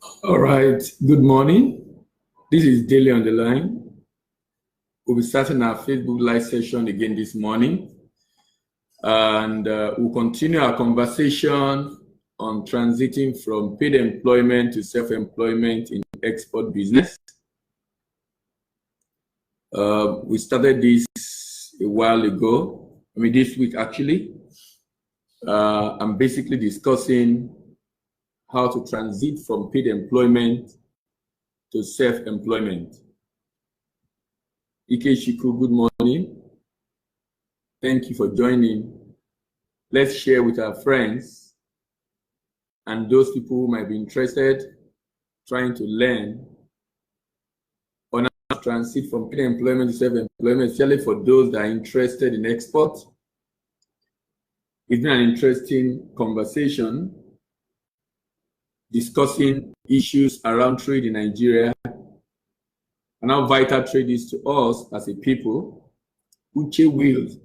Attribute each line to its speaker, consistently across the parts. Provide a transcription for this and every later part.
Speaker 1: All right, good morning. This is Daily on the Line. We'll be starting our Facebook Live session again this morning. And we'll continue our conversation on transiting from paid employment to self-employment in export business. We started this a while ago. This week actually. I'm basically discussing how to transit from paid employment to self-employment. Ike Shiku, good morning. Thank you for joining. Let's share with our friends and those people who might be interested, trying to learn on how to transit from paid employment to self-employment, especially for those that are interested in export. It's been an interesting conversation discussing issues around trade in Nigeria and how vital trade is to us as a people. Uche Wills.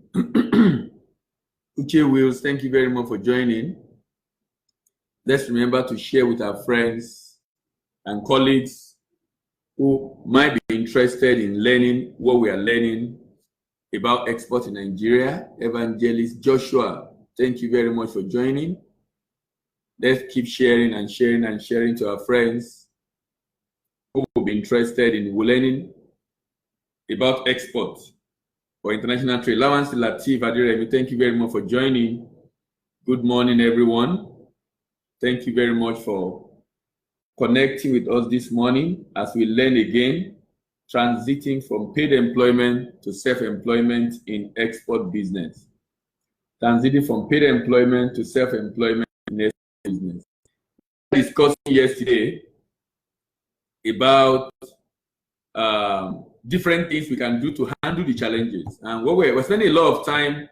Speaker 1: Uche Wills, thank you very much for joining. Let's remember to share with our friends and colleagues who might be interested in learning what we are learning about export in Nigeria. Evangelist Joshua, thank you very much for joining. Let's keep sharing and sharing and sharing to our friends who will be interested in learning about export or international trade. Lawrence Latif Adiremi, thank you very much for joining. Good morning, everyone. Thank you very much for connecting with us this morning as we learn again, transiting from paid employment to self-employment in export business. Transiting from paid employment to self-employment in export business. We discussed yesterday about different things we can do to handle the challenges. And we're spending a lot of time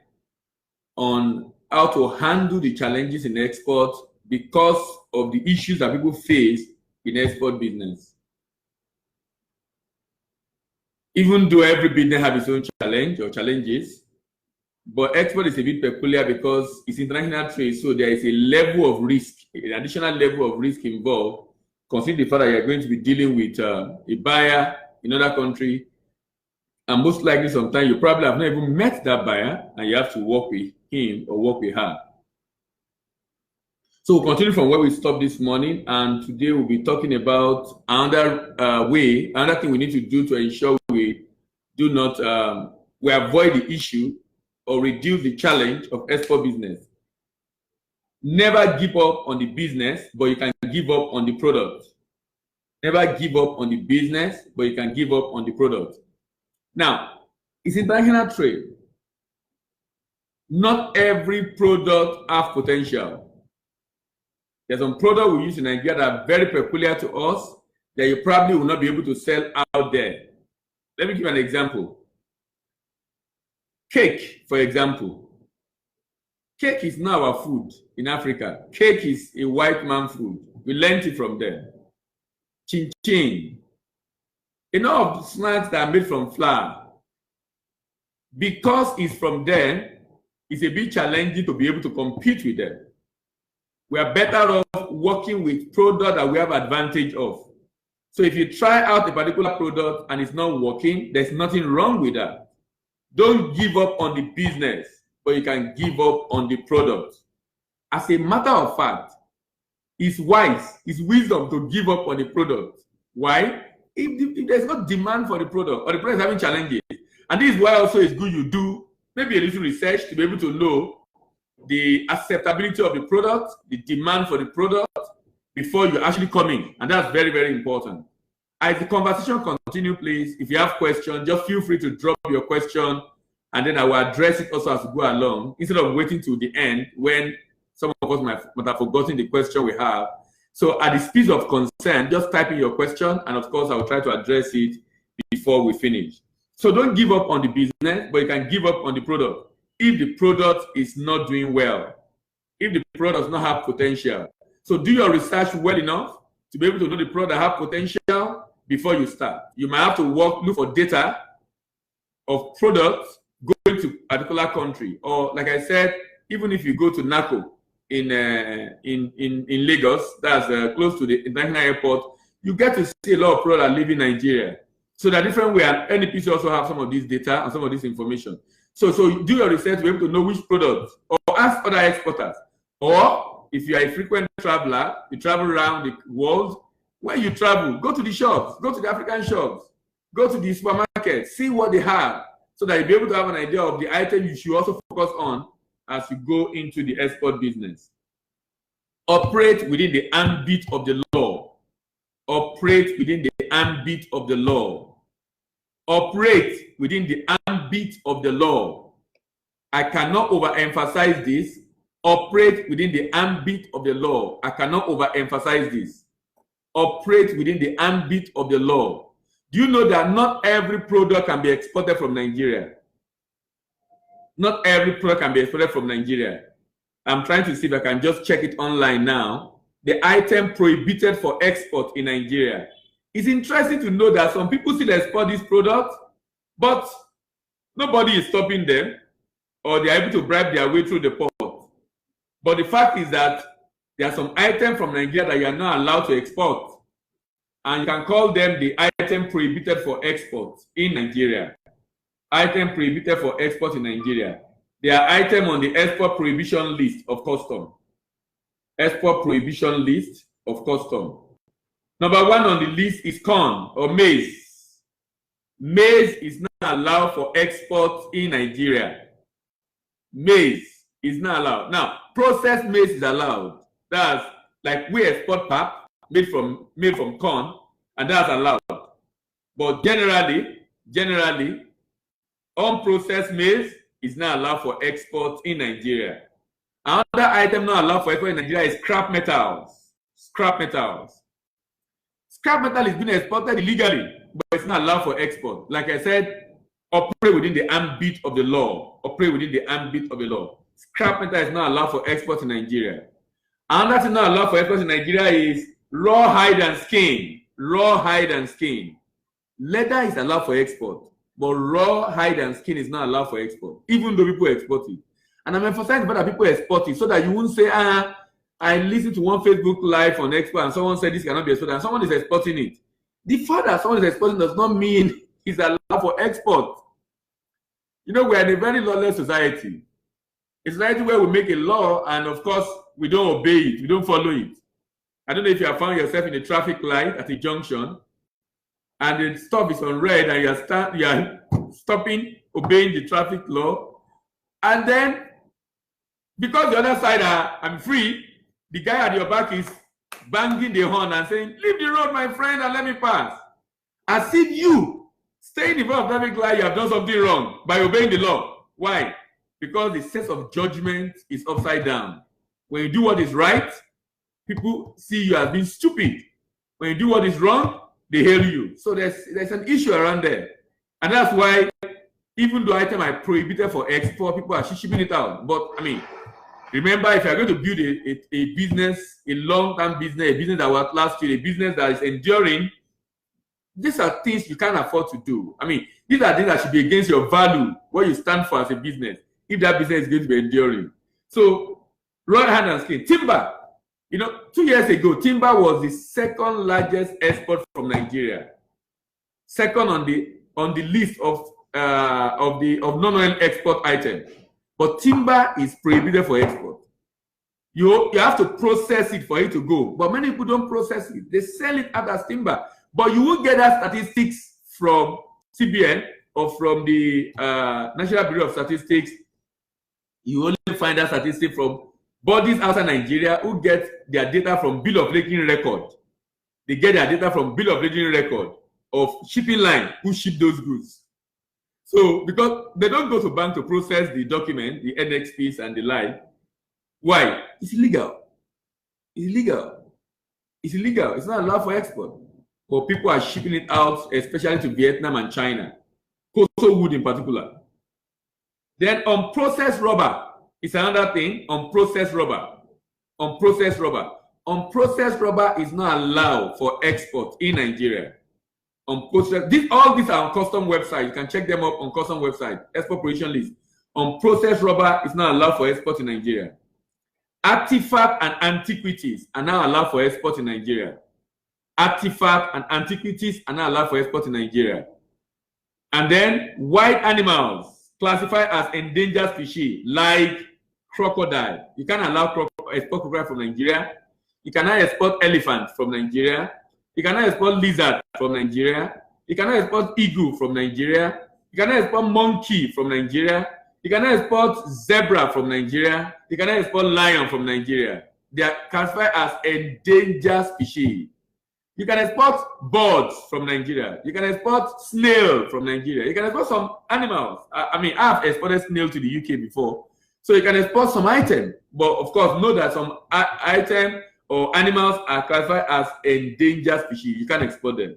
Speaker 1: on how to handle the challenges in export because of the issues that people face in export business. Even though every business has its own challenge or challenges, but export is a bit peculiar because it's international trade, so there is a level of risk, an additional level of risk involved, considering the fact that you're going to be dealing with a buyer in another country, and most likely sometimes you probably have not even met that buyer and you have to work with him or work with her. So we'll continue from where we stopped this morning, and today we'll be talking about another thing we need to do to ensure we do not, we avoid the issue or reduce the challenge of export business. Never give up on the business, but you can give up on the product. Never give up on the business, but you can give up on the product. Now, it's international trade. Not every product has potential. There's some products we use in Nigeria that are very peculiar to us that you probably will not be able to sell out there. Let me give you an example. Cake, for example. Cake is not our food in Africa. Cake is a white man food. We learned it from them. Chin chin. Enough of snacks that are made from flour. Because it's from them, it's a bit challenging to be able to compete with them. We are better off working with products that we have advantage of. So if you try out a particular product and it's not working, there's nothing wrong with that. Don't give up on the business, but you can give up on the product. As a matter of fact, it's wise, it's wisdom to give up on the product. Why? If there's no demand for the product or the product is having challenges, and this is why also it's good you do maybe a little research to be able to know the acceptability of the product, the demand for the product before you actually come in. And that's very, very important. As the conversation continues, please, if you have questions, just feel free to drop your question and then I will address it also as we go along instead of waiting to the end when some of us might have forgotten the question we have. So at the speed of concern, just type in your question and of course I will try to address it before we finish. So don't give up on the business, but you can give up on the product. If the product is not doing well, if the product does not have potential. So do your research well enough to be able to know the product that have potential before you start. You might have to look for data of products going to a particular country. Or like I said, even if you go to NACO, in Lagos, that's close to the international airport, you get to see a lot of products that live in Nigeria. So there are different ways, and NPC also have some of this data and some of this information. So do your research to be able to know which products, or ask other exporters. Or if you are a frequent traveler, you travel around the world, when you travel, go to the shops, go to the African shops, go to the supermarket, see what they have, so that you'll be able to have an idea of the item you should also focus on as you go into the export business. Operate within the ambit of the law. Operate within the ambit of the law. Operate within the ambit of the law. I cannot overemphasize this. Operate within the ambit of the law. I cannot overemphasize this. Operate within the ambit of the law. Do you know that not every product can be exported from Nigeria? Not every product can be exported from Nigeria. I'm trying to see if I can just check it online now. The item prohibited for export in Nigeria. It's interesting to know that some people still export this product, but nobody is stopping them, or they're able to bribe their way through the port. But the fact is that there are some items from Nigeria that you are not allowed to export. And you can call them the item prohibited for export in Nigeria. Item prohibited for export in Nigeria. They are items on the export prohibition list of custom. Export prohibition list of custom. Number 1 on the list is corn or maize. Maize is not allowed for export in Nigeria. Maize is not allowed. Now, processed maize is allowed. That's like we export pap made from corn, and that's allowed. But generally, unprocessed maize is not allowed for export in Nigeria. Another item not allowed for export in Nigeria is scrap metals. Scrap metals. Scrap metal is being exported illegally, but it's not allowed for export. Like I said, operate within the ambit of the law. Operate within the ambit of the law. Scrap metal is not allowed for export in Nigeria. Another thing not allowed for export in Nigeria is raw hide and skin. Raw hide and skin. Leather is allowed for export, but raw hide and skin is not allowed for export, even though people export it. And I'm emphasizing that people export it so that you won't say, I listened to one Facebook live on export and someone said this cannot be exported, and someone is exporting it. The fact that someone is exporting does not mean it's allowed for export. You know, we're in a very lawless society. A society where we make a law and, of course, we don't obey it, we don't follow it. I don't know if you have found yourself in a traffic light at a junction and the stop is on red and you are stopping, obeying the traffic law, and then because the other side I'm free, the guy at your back is banging the horn and saying, leave the road, my friend, and let me pass. As if you, staying in front of traffic light, you have done something wrong by obeying the law. Why? Because the sense of judgment is upside down. When you do what is right, people see you as being stupid. When you do what is wrong, they hail you. So there's an issue around there. And that's why, even though item are prohibited for export, people are shipping it out. But, I mean, remember, if you're going to build a business, a long-term business, a business that will last you, a business that is enduring, these are things you can't afford to do. I mean, these are things that should be against your value, what you stand for as a business, if that business is going to be enduring. So, raw hand and skin. Timber. You know, 2 years ago, timber was the second largest export from Nigeria. Second on the list of non-oil export items. But timber is prohibited for export. You have to process it for it to go. But many people don't process it. They sell it out as timber. But you won't get that statistics from CBN or from the National Bureau of Statistics. You only find that statistic from bodies outside Nigeria who get their data from bill of lading record. They get their data from bill of lading record of shipping line who ship those goods. So, because they don't go to bank to process the document, the NXPs and the like. Why? It's illegal. It's illegal. It's illegal. It's not allowed for export. But people are shipping it out, especially to Vietnam and China. Coastal wood in particular. Then unprocessed rubber is another thing. Unprocessed rubber. Unprocessed rubber. Unprocessed rubber is not allowed for export in Nigeria. Unprocessed, all these are on custom website. You can check them up on custom website. Export prohibition list. Unprocessed rubber is not allowed for export in Nigeria. Artifact and antiquities are now allowed for export in Nigeria. Artifact and antiquities are now allowed for export in Nigeria. And then wild animals classified as endangered species like crocodile. You can't allow export crocodile from Nigeria. You cannot export elephant from Nigeria. You cannot export lizard from Nigeria. You cannot export eagle from Nigeria. You cannot export monkey from Nigeria. You cannot export zebra from Nigeria. You cannot export lion from Nigeria. They are classified as endangered species. You can export birds from Nigeria. You can export snail from Nigeria. You can export some animals. I have exported snail to the UK before. So you can export some item. But of course, know that some item or animals are classified as endangered species. You can't export them.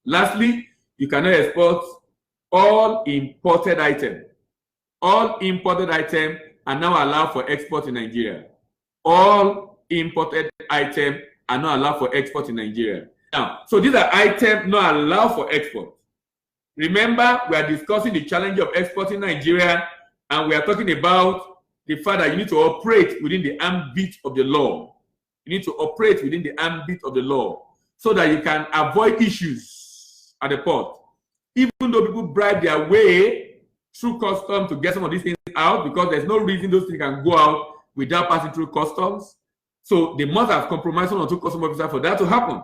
Speaker 1: Lastly, you cannot export all imported items. All imported items are now allowed for export in Nigeria. All imported items are not allowed for export in Nigeria. Now, so these are items not allowed for export. Remember, we are discussing the challenge of exporting Nigeria, and we are talking about the fact that you need to operate within the ambit of the law. You need to operate within the ambit of the law so that you can avoid issues at the port. Even though people bribe their way through customs to get some of these things out, because there's no reason those things can go out without passing through customs. So they must have compromised on two customs officers for that to happen.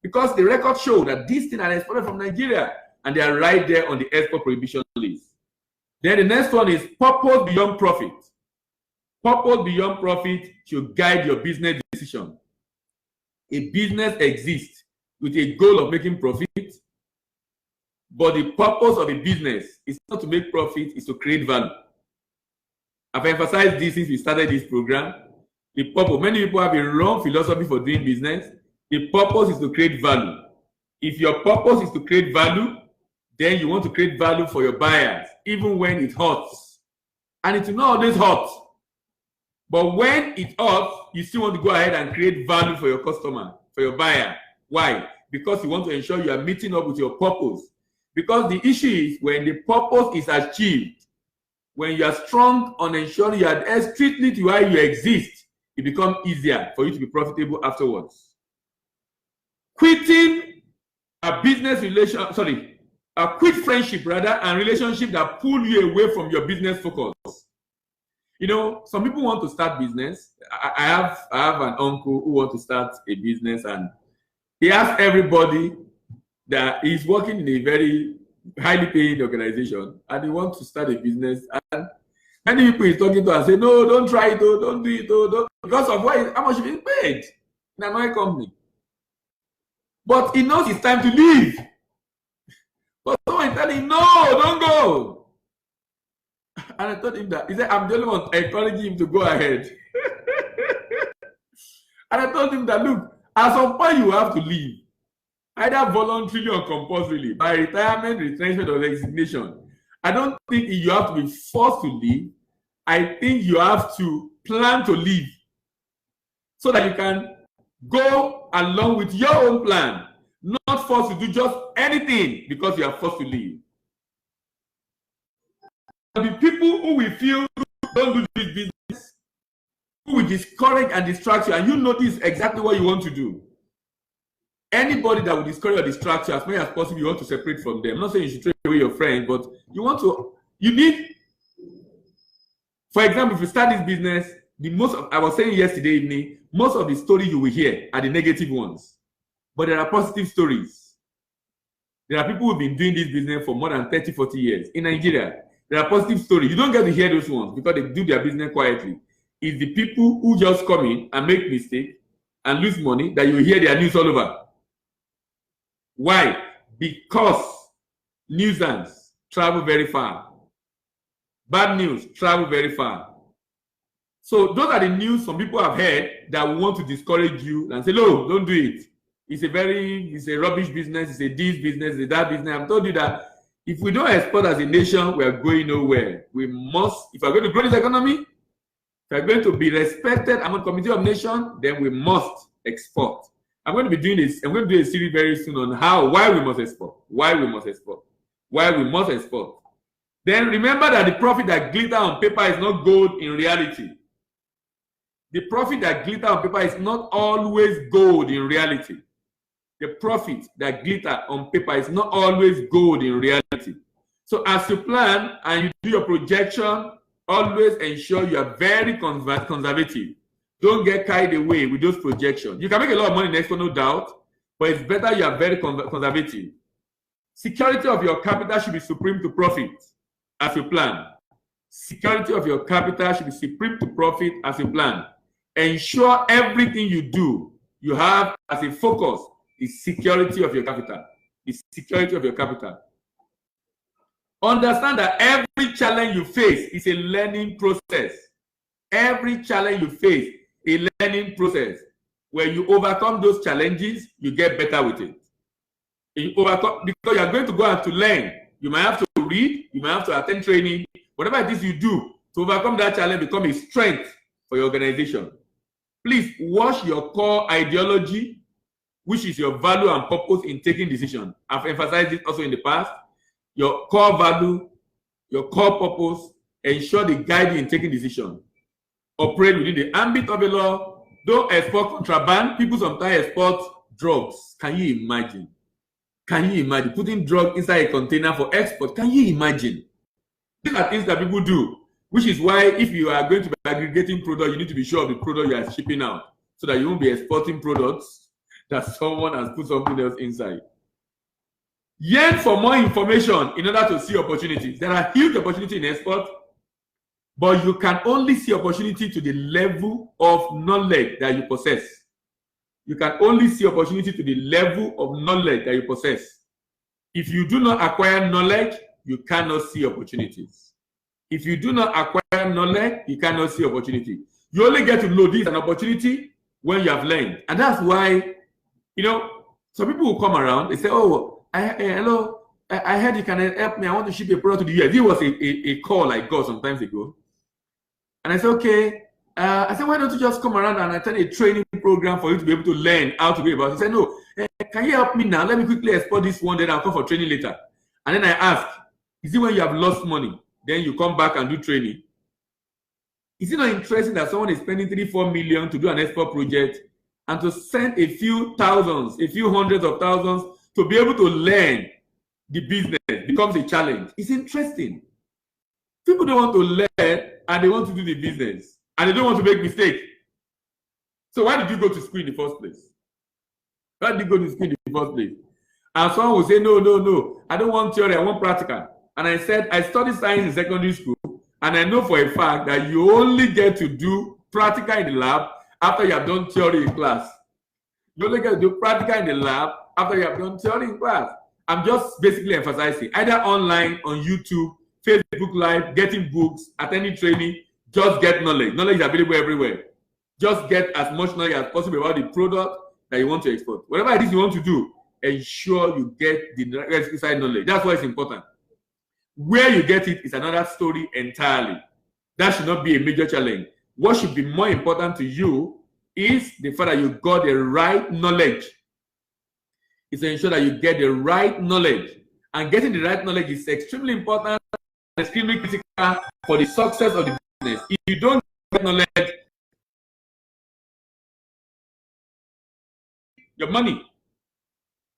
Speaker 1: Because the records show that these things are exported from Nigeria and they are right there on the export prohibition list. Then the next one is purpose beyond profit. Purpose beyond profit should guide your business decision. A business exists with a goal of making profit, but the purpose of a business is not to make profit, it's to create value. I've emphasized this since we started this program. The purpose, many people have a wrong philosophy for doing business. The purpose is to create value. If your purpose is to create value, then you want to create value for your buyers, even when it hurts. And it will not always hurt. But when it hurts, you still want to go ahead and create value for your customer, for your buyer. Why? Because you want to ensure you are meeting up with your purpose. Because the issue is when the purpose is achieved, when you are strong on ensuring you are strictly to why you exist, it becomes easier for you to be profitable afterwards. Quitting a business relation, a quit friendship rather, and relationship that pull you away from your business focus. You know, some people want to start business. I have an uncle who wants to start a business, and he asked everybody that he's working in a very highly paid organization and he wants to start a business. And many people he's talking to and say, no, don't try it, don't do it, don't, because of how much he's paid in another company. But he knows it's time to leave. But someone telling him, no, don't go. And I told him that. He said, I'm the only one encouraging him to go ahead. And I told him that, look, at some point you have to leave. Either voluntarily or compulsorily, by retirement, retrenchment, or resignation. I don't think you have to be forced to leave. I think you have to plan to leave so that you can go along with your own plan, not forced to do just anything because you are forced to leave. There will be people who will feel don't do this business, who will discourage and distract you, and you know this is exactly what you want to do. Anybody that will discourage or distract you as much as possible, you want to separate from them. I'm not saying you should throw away your friend, but you need, for example, if you start this business, I was saying yesterday evening, most of the stories you will hear are the negative ones. But there are positive stories. There are people who have been doing this business for more than 30, 40 years. In Nigeria, there are positive stories. You don't get to hear those ones because they do their business quietly. It's the people who just come in and make mistakes and lose money that you hear their news all over. Why? Because nuisance travel very far. Bad news travel very far. So those are the news some people have heard that want to discourage you and say, no, don't do it. It's a rubbish business, it's a this business, it's a that business. I've told you that if we don't export as a nation, we are going nowhere. We must, if we're going to grow this economy, if we're going to be respected among the community of nations, then we must export. I'm going to be doing this. I'm going to do a series very soon on why we must export. Why we must export. Why we must export. Then remember that the profit that glitters on paper is not gold in reality. The profit that glitter on paper is not always gold in reality. The profit that glitter on paper is not always gold in reality. So as you plan and you do your projection, always ensure you are very conservative. Don't get carried away with those projections. You can make a lot of money in Expo, no doubt, but it's better you are very conservative. Security of your capital should be supreme to profit as you plan. Security of your capital should be supreme to profit as you plan. Ensure everything you do, you have as a focus the security of your capital. The security of your capital. Understand that every challenge you face is a learning process. Every challenge you face is a learning process. When you overcome those challenges, you get better with it. You overcome, because you are going to go out to learn. You might have to read, you might have to attend training. Whatever it is you do to overcome that challenge become a strength for your organization. Please watch your core ideology, which is your value and purpose in taking decisions. I've emphasized it also in the past. Your core value, your core purpose, ensure they guide you in taking decisions. Operate within the ambit of the law. Don't export contraband. People sometimes export drugs. Can you imagine? Can you imagine putting drug inside a container for export? Can you imagine? These are things that people do, which is why if you are going to be aggregating product, you need to be sure of the product you are shipping out so that you won't be exporting products that someone has put something else inside. Yearn for more information in order to see opportunities. There are huge opportunities in export, but you can only see opportunity to the level of knowledge that you possess. You can only see opportunity to the level of knowledge that you possess. If you do not acquire knowledge, you cannot see opportunities. If you do not acquire knowledge, you cannot see opportunity. You only get to know this is an opportunity when you have learned. And that's why, you know, some people will come around, they say, oh, hello, I heard you can help me. I want to ship a product to the US. It was a call I got some time ago. And I said, okay. I said, why don't you just come around and attend a training program for you to be able to learn how to go about it? He said, no, can you help me now? Let me quickly export this one, then I'll come for training later. And then I asked, is it when you have lost money, then you come back and do training? Is it not interesting that someone is spending 3-4 million to do an export project and to send a few thousands, a few hundreds of thousands to be able to learn the business becomes a challenge? It's interesting. People don't want to learn and they want to do the business and they don't want to make mistakes. So why did you go to school in the first place? Why did you go to school in the first place? And someone will say, no, I don't want theory, I want practical. And I said, I studied science in secondary school, and I know for a fact that you only get to do practical in the lab after you have done theory in class. You only get to do practical in the lab after you have done theory in class. I'm just basically emphasizing, either online, on YouTube, Facebook Live, getting books, attending training, just get knowledge. Knowledge is available everywhere. Just get as much knowledge as possible about the product that you want to export. Whatever it is you want to do, ensure you get the inside knowledge. That's why it's important. Where you get it is another story entirely. That should not be a major challenge. What should be more important to you is the fact that you got the right knowledge. It's to ensure that you get the right knowledge. And getting the right knowledge is extremely important, extremely critical for the success of the business. If you don't get knowledge, your money,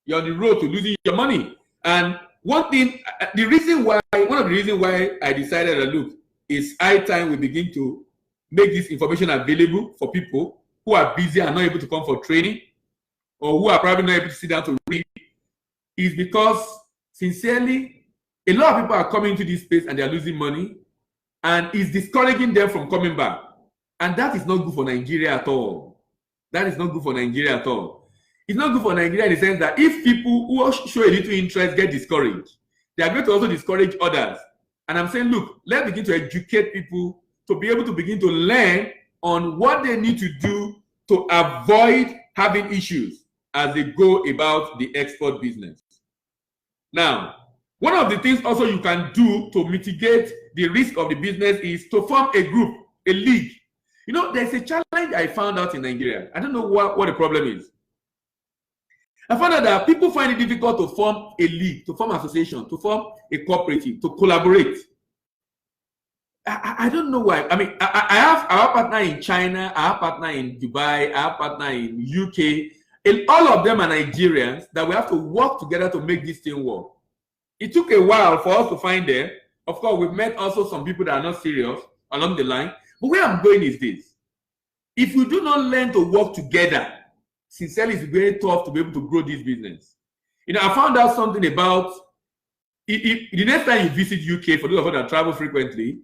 Speaker 1: you're on the road to losing your money. And one of the reasons why I decided that, look, it's high time we begin to make this information available for people who are busy and not able to come for training, or who are probably not able to sit down to read, is because, sincerely, a lot of people are coming into this space and they are losing money, and it's discouraging them from coming back. And that is not good for Nigeria at all. That is not good for Nigeria at all. It's not good for Nigeria in the sense that if people who show a little interest get discouraged, they are going to also discourage others. And I'm saying, look, let's begin to educate people to be able to begin to learn on what they need to do to avoid having issues as they go about the export business. Now, one of the things also you can do to mitigate the risk of the business is to form a group, a league. You know, there's a challenge I found out in Nigeria. I don't know what the problem is. I found out that people find it difficult to form a league, to form an association, to form a cooperative, to collaborate. I don't know why. I mean, I have our partner in China, I have partner in Dubai, I have partner in UK. And all of them are Nigerians that we have to work together to make this thing work. It took a while for us to find them. Of course, we've met also some people that are not serious along the line. But where I'm going is this. If we do not learn to work together, sincerely, it's very tough to be able to grow this business. You know, I found out something about, the next time you visit UK, for those of us that travel frequently,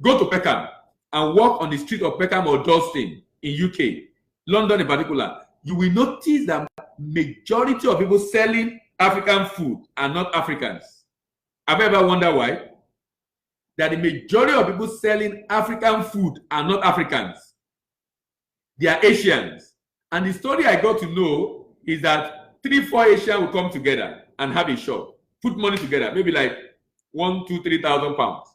Speaker 1: go to Peckham and walk on the street of Peckham or Dalston in UK, London in particular. You will notice that majority of people selling African food are not Africans. Have you ever wondered why? That the majority of people selling African food are not Africans. They are Asians. And the story I got to know is that 3-4 Asians will come together and have a shop, put money together, maybe like 1,000, 2,000, 3,000 pounds.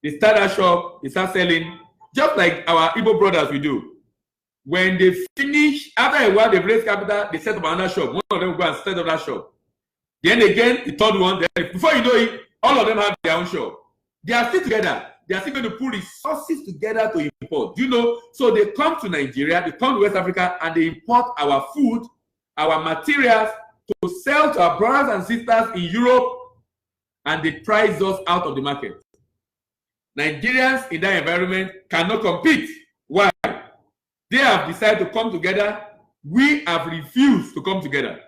Speaker 1: They start a shop, they start selling, just like our Igbo brothers we do. When they finish, after a while, they've raised capital, they set up another shop. One of them will go and set up that shop. Then again, the third one, then before you know it, all of them have their own shop. They are still together. They are still going to put resources together to import. Do you know? So they come to Nigeria, they come to West Africa, and they import our food, our materials to sell to our brothers and sisters in Europe, and they price us out of the market. Nigerians in that environment cannot compete. Why? They have decided to come together. We have refused to come together.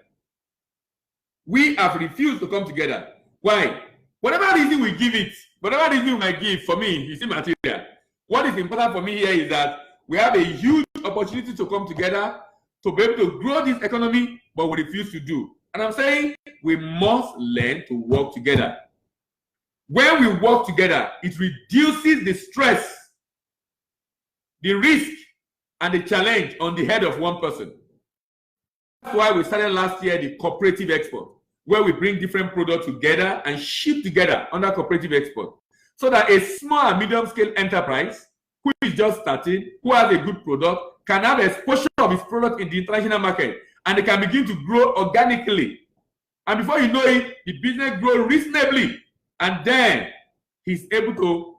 Speaker 1: We have refused to come together. Why? Whatever reason we give it, whatever reason we might give, for me, you see material. What is important for me here is that we have a huge opportunity to come together to be able to grow this economy, but we refuse to do. And I'm saying we must learn to work together. When we work together, it reduces the stress, the risk, and the challenge on the head of one person. That's why we started last year the cooperative export, where we bring different products together and ship together under cooperative export, so that a small and medium scale enterprise who is just starting, who has a good product, can have exposure of his product in the international market, and they can begin to grow organically. And before you know it, the business grows reasonably, and then he's able to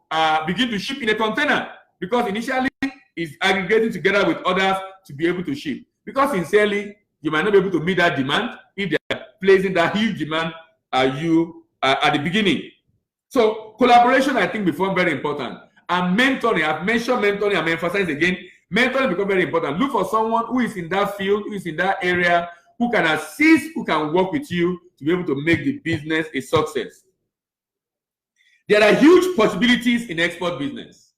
Speaker 1: begin to ship in a container, because initially he's aggregating together with others to be able to ship. Because sincerely, you might not be able to meet that demand if they're placing that huge demand at the beginning. So collaboration, I think, becomes very important. And mentoring, I've mentioned mentoring, I'm emphasizing again, mentoring becomes very important. Look for someone who is in that field, who is in that area, who can assist, who can work with you to be able to make the business a success. There are huge possibilities in export business.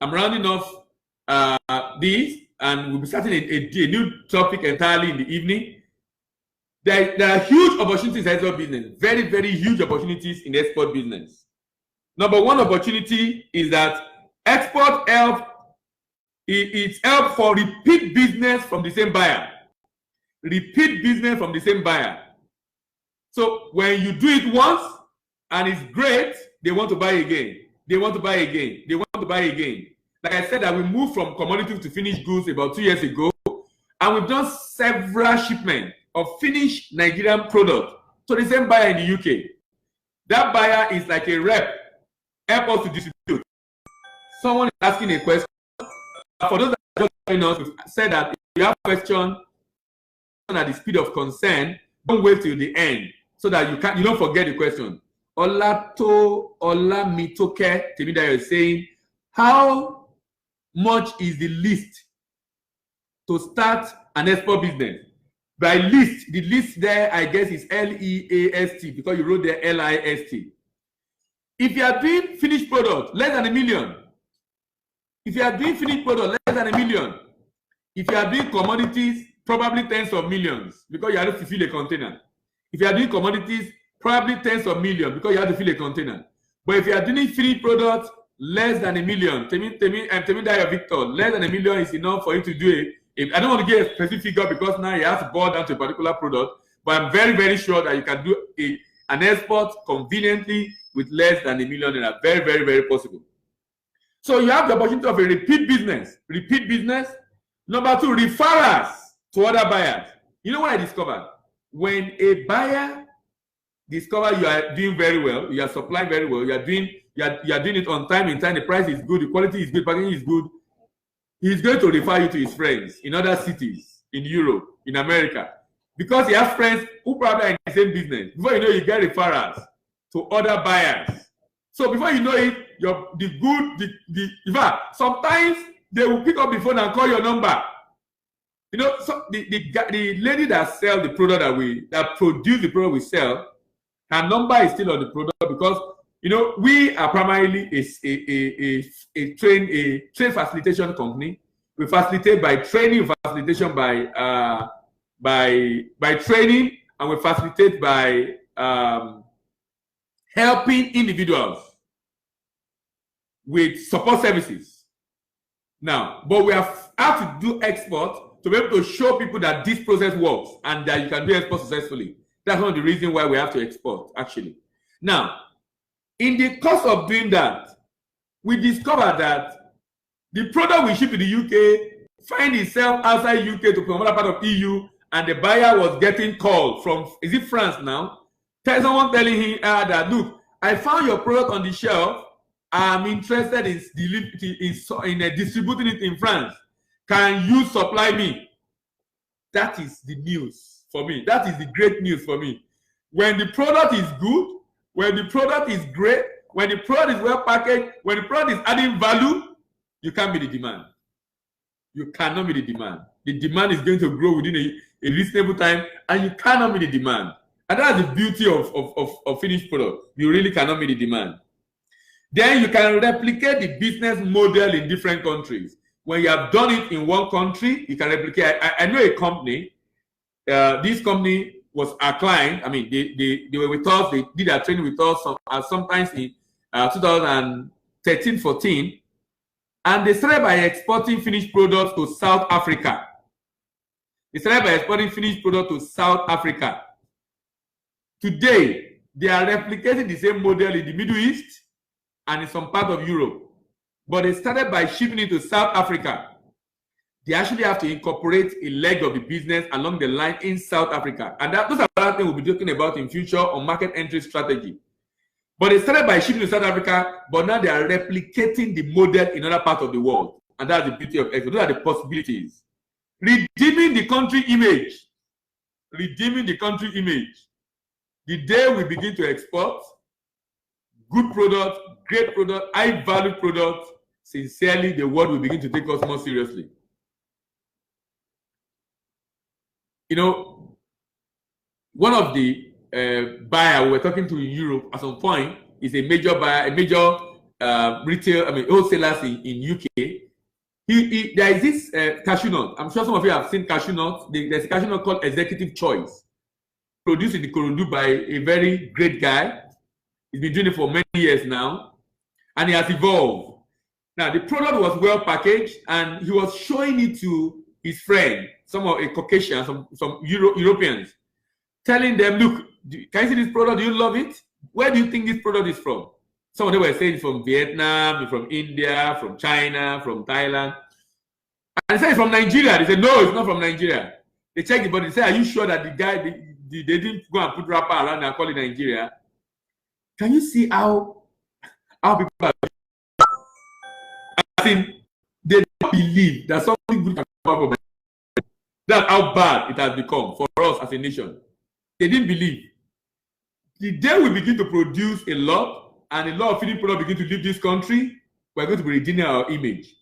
Speaker 1: I'm rounding off this, and we'll be starting a new topic entirely in the evening. There are huge opportunities in export business, very, very huge opportunities in export business. Number one opportunity is that export help, it's help for repeat business from the same buyer. Repeat business from the same buyer. So when you do it once and it's great, they want to buy again. They want to buy again. They want to buy again. Like I said, that we moved from commodity to finished goods about 2 years ago, and we've done several shipments of finished Nigerian product to the same buyer in the UK. That buyer is like a rep, help us to distribute. Someone is asking a question. For those that are just joining us, we've said that if you have a question at the speed of concern, don't wait till the end so that you don't forget the question. Olamitoke Temidayo is saying, how much is the list to start an export business? By list, the list there, I guess, is L-E-A-S-T, because you wrote there L-I-S-T. If you are doing finished product, less than $1 million. If you are doing finished product, less than $1 million. If you are doing commodities, probably tens of millions, because you have to fill a container. If you are doing commodities, probably tens of millions, because you have to fill a container. But if you are doing finished products, less than $1 million. Temidayo Victor, less than $1 million is enough for you to do it. I don't want to get a specific figure because now you have to boil down to a particular product, but I'm very, very sure that you can do an export conveniently with less than $1 million. Very, very, very possible. So you have the opportunity of a repeat business. Repeat business. Number two, referrals to other buyers. You know what I discovered? When a buyer discovers you are doing very well, you are supplying very well, you are doing you are doing it on time, in time, the price is good, the quality is good, packaging is good, he's going to refer you to his friends in other cities, in Europe, in America, because he has friends who probably are in the same business. Before you know, you get referrals to other buyers. So before you know it, in fact, sometimes they will pick up the phone and call your number. You know, so the lady that sells the product that produce the product we sell, her number is still on the product, because you know we are primarily a trade facilitation company. We facilitate by training, we facilitation by training, and we facilitate by helping individuals with support services. Now, but we have to do export to be able to show people that this process works and that you can do export successfully. That's one of the reasons why we have to export, actually. Now, in the course of doing that, we discovered that the product we ship to the UK find itself outside UK to another part of EU, and the buyer was getting called from, is it France now? Someone telling him that, look, I found your product on the shelf. I'm interested in distributing it in France. Can you supply me? That is the news for me. That is the great news for me. When the product is good, when the product is great, when the product is well packaged, when the product is adding value, you can't meet the demand. You cannot meet the demand. The demand is going to grow within a reasonable time, and you cannot meet the demand. And that's the beauty of finished product. You really cannot meet the demand. Then you can replicate the business model in different countries. When you have done it in one country, you can replicate. I know a company. This company was our client. I mean, they were with us. They did their training with us sometimes in 2013, 14. And they started by exporting finished products to South Africa. They started by exporting finished products to South Africa. Today, they are replicating the same model in the Middle East and in some part of Europe. But they started by shipping it to South Africa. They actually have to incorporate a leg of the business along the line in South Africa. And those are other things we'll be talking about in future on market entry strategy. But they started by shipping to South Africa, but now they are replicating the model in other parts of the world. And that's the beauty of export. Those are the possibilities. Redeeming the country image. Redeeming the country image. The day we begin to export good product, great product, high value product, sincerely, the world will begin to take us more seriously. You know, one of the buyer we were talking to in Europe at some point is a major buyer, a major wholesalers in UK. There is this cashew nut. I'm sure some of you have seen cashew nuts. There's a cashew nut called Executive Choice, produced in the Ikorodu by a very great guy. He's been doing it for many years now, and he has evolved. Now, the product was well packaged, and he was showing it to his friend, some of a Caucasian, some Europeans, telling them, look, can you see this product? Do you love it? Where do you think this product is from? Some of them were saying from Vietnam, from India, from China, from Thailand. And they said it's from Nigeria. They said, no, it's not from Nigeria. They checked it, but they said, are you sure that the guy, they didn't go and put wrapper around and call it Nigeria? Can you see how people are? I think they don't believe that something good can come from Nigeria. That's how bad it has become for us as a nation. They didn't believe. The day we begin to produce a lot, and a lot of finished products begin to leave this country, we're going to be redeeming our image.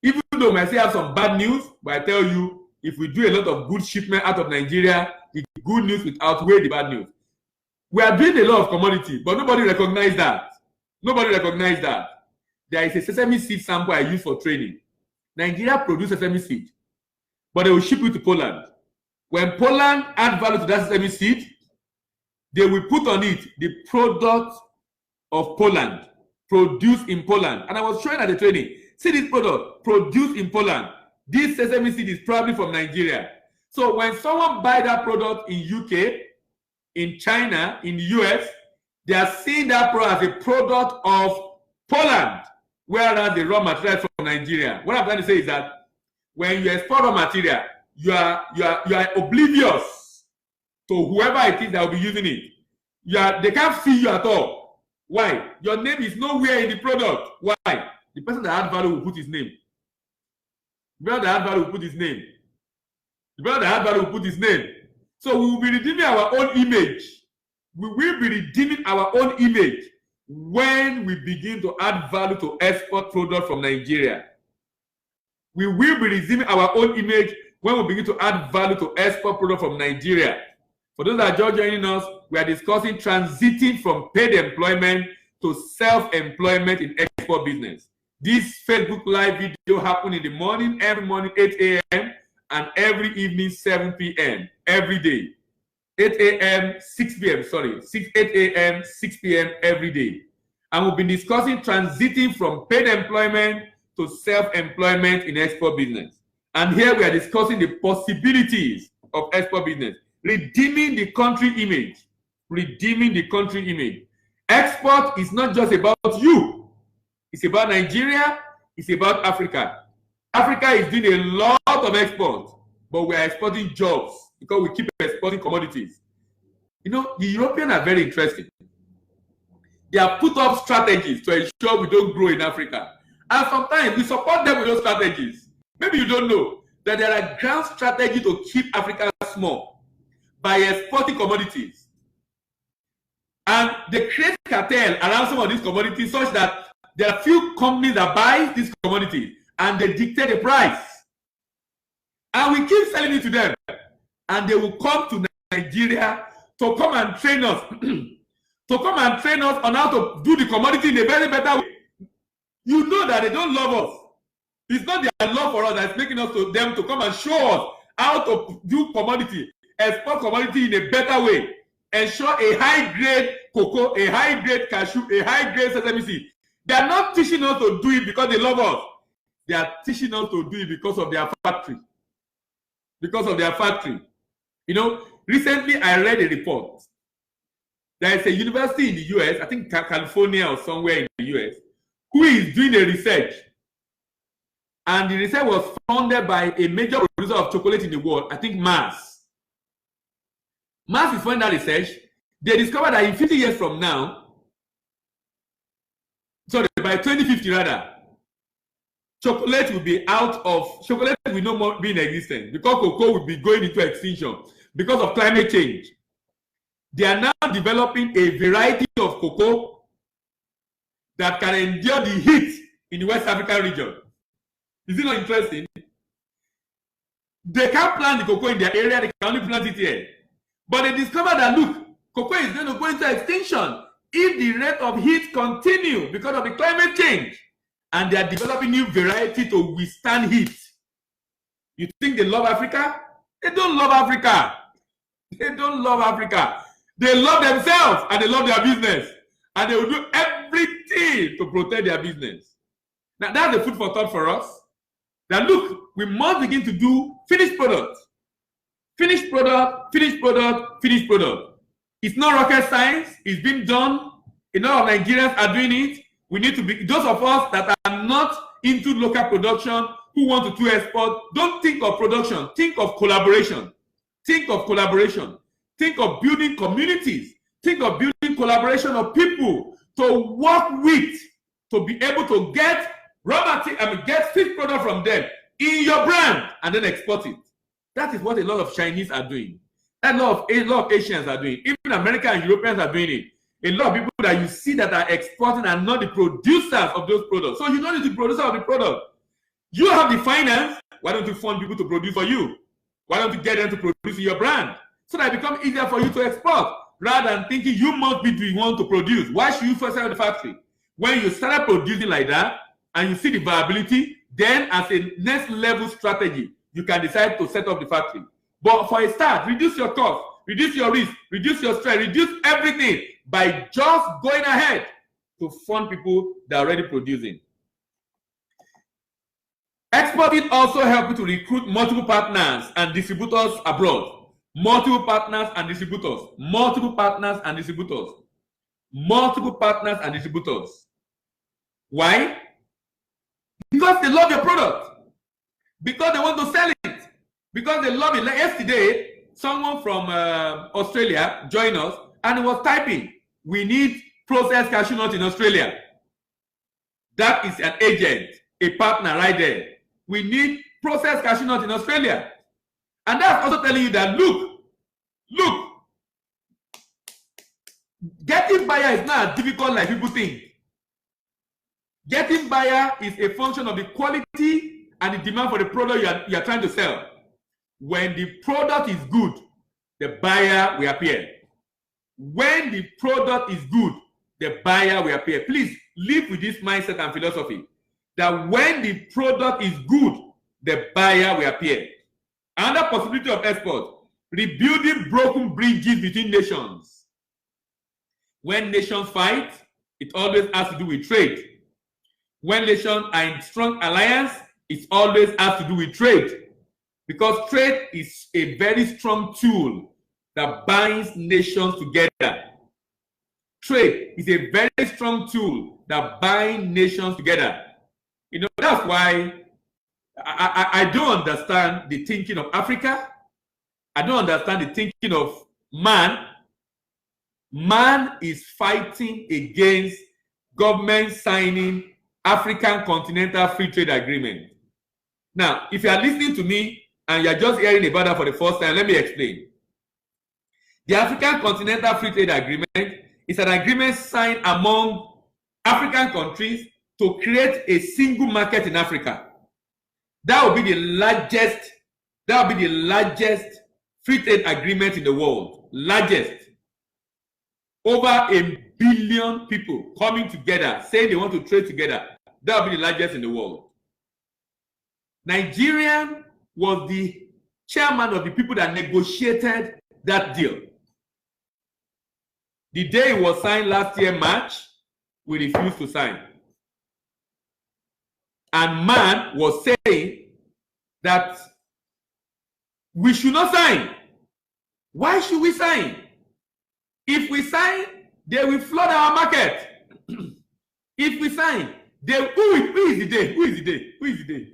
Speaker 1: Even though we might still have some bad news, but I tell you, if we do a lot of good shipment out of Nigeria, the good news will outweigh the bad news. We are doing a lot of commodity, but nobody recognized that. Nobody recognized that. There is a sesame seed sample I use for training. Nigeria produces sesame seed, but they will ship it to Poland. When Poland add value to that sesame seed, they will put on it the product of Poland, produced in Poland. And I was showing at the training, see this product, produced in Poland. This sesame seed is probably from Nigeria. So when someone buy that product in UK, in China, in the US, they are seeing that product as a product of Poland, whereas the raw material from Nigeria. What I'm trying to say is that when you export raw material, you are oblivious to whoever it is that will be using it. They can't see you at all. Why? Your name is nowhere in the product. Why? The person that add value will put his name. The person that add value will put his name. The person that add value will put his name. So we will be redeeming our own image. We will be redeeming our own image when we begin to add value to export product from Nigeria. We will be redeeming our own image when we begin to add value to export product from Nigeria. For those that are just joining us, we are discussing transiting from paid employment to self-employment in export business. This Facebook Live video happens in the morning, every morning 8 a.m. and every evening 7 p.m. every day. 8 a.m., 6 p.m., sorry, 8 a.m., 6 p.m. every day. And we've been discussing transiting from paid employment to self-employment in export business. And here we are discussing the possibilities of export business. Redeeming the country image. Redeeming the country image. Export is not just about you. It's about Nigeria. It's about Africa. Africa is doing a lot of export, but we are exporting jobs because we keep exporting commodities. You know, the Europeans are very interesting. They have put up strategies to ensure we don't grow in Africa. And sometimes we support them with those strategies. Maybe you don't know that there are grand strategies to keep Africa small by exporting commodities. And they create cartel around some of these commodities such that there are few companies that buy these commodities and they dictate the price. And we keep selling it to them. And they will come to Nigeria to come and train us. To come and train us on how to do the commodity in a very better way. You know that they don't love us. It's not their love for us that's making us to them to come and show us how to do commodity, export commodity in a better way, ensure a high-grade cocoa, a high-grade cashew, a high-grade sesame seed. They are not teaching us to do it because they love us. They are teaching us to do it because of their factory. Because of their factory. You know, recently I read a report. There is a university in the US, I think California or somewhere in the US, who is doing a research. And the research was funded by a major producer of chocolate in the world, I think Mars. Mars is funding that research. They discovered that in 50 years from now, sorry, by 2050 rather, chocolate will no more be in existence because cocoa will be going into extinction because of climate change. They are now developing a variety of cocoa that can endure the heat in the West African region. Is it not interesting? They can't plant the cocoa in their area, they can only plant it here. But they discovered that, look, cocoa is going to go into extinction if the rate of heat continues because of the climate change. And they are developing new variety to withstand heat. You think they love Africa? They don't love Africa. They don't love Africa. They love themselves and they love their business. And they will do everything to protect their business. Now, that's the food for thought for us. That look, we must begin to do finished product. Finished product, finished product, finished product. It's not rocket science. It's been done. A lot of Nigerians are doing it. We need to be, those of us that are not into local production, who want to do export, don't think of production. Think of collaboration. Think of collaboration. Think of building communities. Think of building collaboration of people to work with, to be able to get raw material, get finished product from them in your brand and then export it. That is what a lot of Chinese are doing. A lot of Asians are doing. Even Americans and Europeans are doing it. A lot of people that you see that are exporting are not the producers of those products. So you don't need to be the producer of the product. You have the finance. Why don't you fund people to produce for you? Why don't you get them to produce your brand? So that it becomes easier for you to export rather than thinking you must be the one to produce. Why should you first have the factory? When you start producing like that and you see the viability, then as a next level strategy, you can decide to set up the factory. But for a start, reduce your cost, reduce your risk, reduce your stress, reduce everything by just going ahead to fund people that are already producing. Exporting also helps you to recruit multiple partners and distributors abroad. Multiple partners and distributors. Multiple partners and distributors. Multiple partners and distributors. Why? Because they love your product. Because they want to sell it. Because they love it. Like yesterday, someone from Australia joined us and he was typing, we need processed cashew nut in Australia. That is an agent, a partner right there. We need processed cashew nut in Australia. And that's also telling you that, look, getting buyer is not as difficult like people think. Getting buyer is a function of the quality and the demand for the product you are trying to sell. When the product is good, the buyer will appear. When the product is good, the buyer will appear. Please live with this mindset and philosophy that when the product is good, the buyer will appear. Another possibility of export, rebuilding broken bridges between nations. When nations fight, it always has to do with trade. When nations are in strong alliance, it always has to do with trade. Because trade is a very strong tool that binds nations together. Trade is a very strong tool that binds nations together. You know, that's why I don't understand the thinking of Africa. I don't understand the thinking of man. Man is fighting against government signing African Continental Free Trade Agreement. Now, if you are listening to me and you are just hearing about that for the first time, let me explain. The African Continental Free Trade Agreement is an agreement signed among African countries to create a single market in Africa. That will be the largest free trade agreement in the world. Largest. Over 1 billion people coming together, saying they want to trade together. That will be the largest in the world. Nigeria was the chairman of the people that negotiated that deal. The day it was signed last year, March, we refused to sign. And man was saying that we should not sign. Why should we sign? If we sign, they will flood our market. If we sign, who is the day? Who is the day? Who is the day?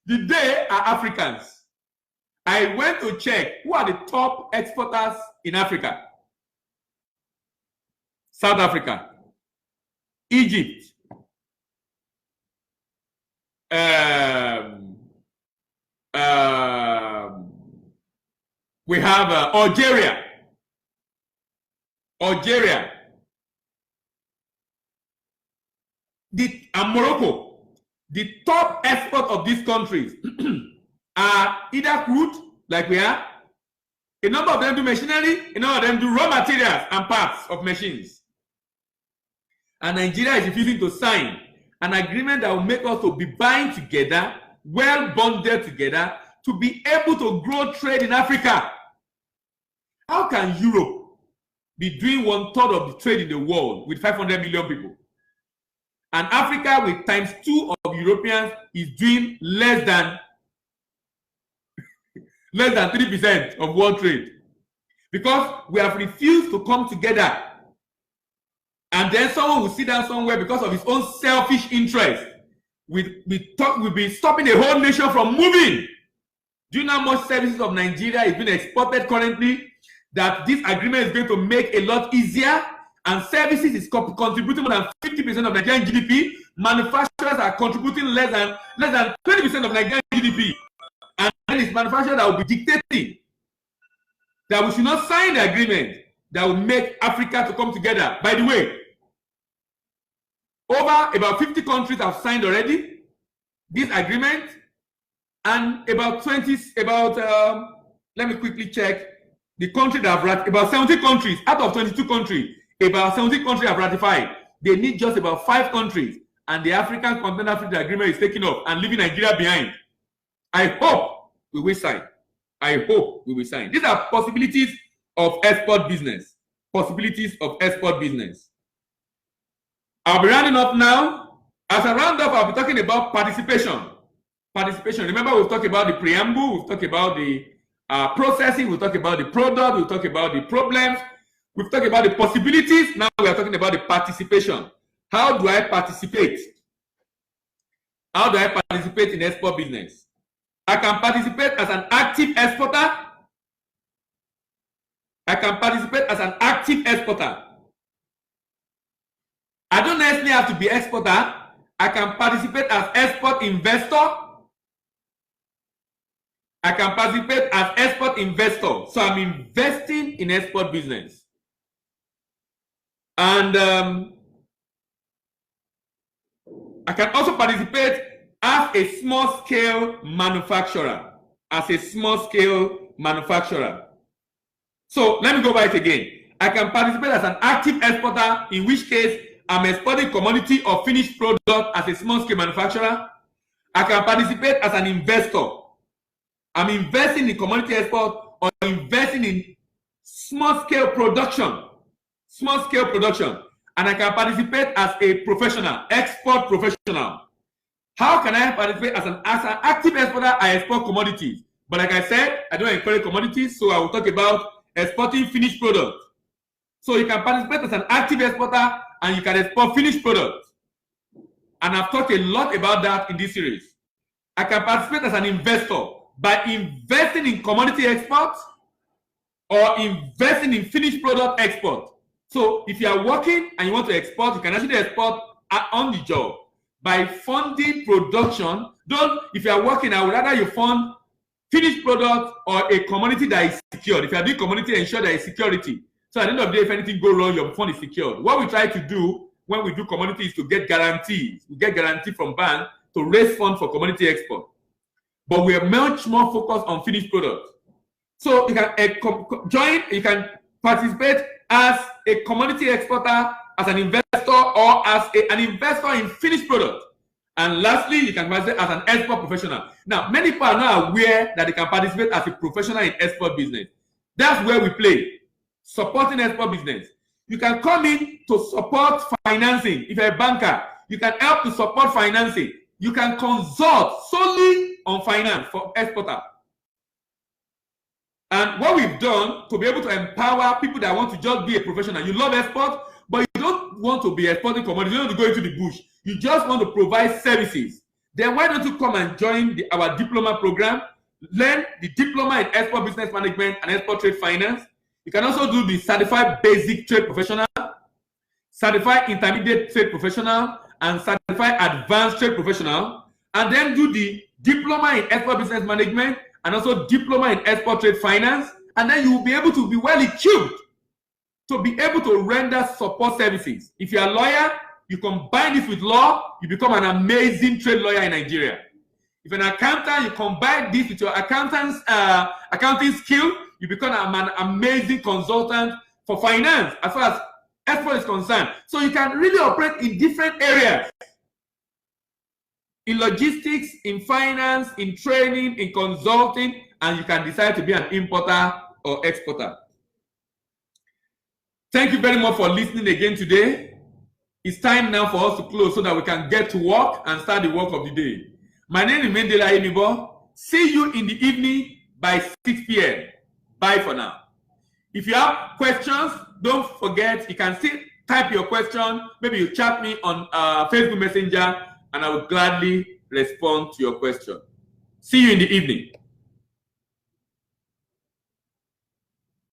Speaker 1: The day are Africans. I went to check who are the top exporters in Africa. South Africa, Egypt, we have Algeria, and Morocco. The top export of these countries are either crude, like we are. A number of them do machinery, a number of them do raw materials and parts of machines. And Nigeria is refusing to sign an agreement that will make us to be buying together, well bonded together, to be able to grow trade in Africa. How can Europe be doing 1/3 of the trade in the world with 500 million people? And Africa, with ×2 of Europeans, is doing less than 3% of world trade. Because we have refused to come together. And then someone will sit down somewhere because of his own selfish interest. We'll be stopping the whole nation from moving. Do you know how much services of Nigeria is being exported currently? That this agreement is going to make a lot easier. And services is contributing more than 50% of Nigerian GDP. Manufacturers are contributing less than 20% of Nigerian GDP. And then it's manufacturers that will be dictating that we should not sign the agreement that will make Africa to come together. By the way, over about 50 countries have signed already this agreement, and about let me quickly check the country that have about 70 countries out of 22 countries. About 70 countries have ratified. They need just about 5 countries, and the African Continental Free Trade Agreement is taking off and leaving Nigeria behind. I hope we will sign. I hope we will sign. These are possibilities of export business. Possibilities of export business. I'll be rounding up now. As I round up, I'll be talking about participation. Participation. Remember, we've talked about the preamble, we've talked about the processing, we've talked about the product, we've talked about the problems, we've talked about the possibilities. Now we are talking about the participation. How do I participate? How do I participate in export business? I can participate as an active exporter. I can participate as an active exporter. necessarily have to be exporter. I can participate as export investor. I can participate as export investor. So I'm investing in export business. And I can also participate as a small scale manufacturer. As a small scale manufacturer. So let me go by it again. I can participate as an active exporter, in which case I'm exporting commodity or finished product as a small scale manufacturer. I can participate as an investor. I'm investing in commodity export or investing in small scale production. Small scale production. And I can participate as a professional, export professional. How can I participate as an active exporter? I export commodities. But like I said, I don't encourage commodities, so I will talk about exporting finished product. So you can participate as an active exporter and you can export finished product. And I've talked a lot about that in this series. I can participate as an investor by investing in commodity export or investing in finished product export. So if you are working and you want to export, you can actually export on the job by funding production. If you are working, I would rather you fund finished product or a commodity that is secured. If you are doing commodity, ensure there is security. So at the end of the day, if anything goes wrong, your fund is secured. What we try to do when we do commodity is to get guarantees. We get guarantee from bank to raise funds for commodity export. But we are much more focused on finished product. So you can you can participate as a commodity exporter, as an investor, or as an investor in finished product. And lastly, you can participate as an export professional. Now, many people are not aware that they can participate as a professional in export business. That's where we play, supporting export business. You can come in to support financing. If you're a banker, you can help to support financing. You can consult solely on finance for exporter. And what we've done to be able to empower people that want to just be a professional. You love export, but you don't want to be exporting commodities. You don't want to go into the bush. You just want to provide services. Then why don't you come and join our diploma program? Learn the diploma in export business management and export trade finance. You can also do the certified basic trade professional, certified intermediate trade professional, and certified advanced trade professional. And then do the diploma in export business management and also diploma in export trade finance. And then you will be able to be well equipped to be able to render support services. If you're a lawyer, you combine this with law, you become an amazing trade lawyer in Nigeria. If you're an accountant, you combine this with your accounting skill, you become an amazing consultant for finance as far as export is concerned. So you can really operate in different areas. In logistics, in finance, in training, in consulting, and you can decide to be an importer or exporter. Thank you very much for listening again today. It's time now for us to close so that we can get to work and start the work of the day. My name is Mendela Enibo. See you in the evening by 6 p.m. Bye for now. If you have questions, don't forget, you can still type your question. Maybe you chat me on Facebook Messenger, and I will gladly respond to your question. See you in the evening.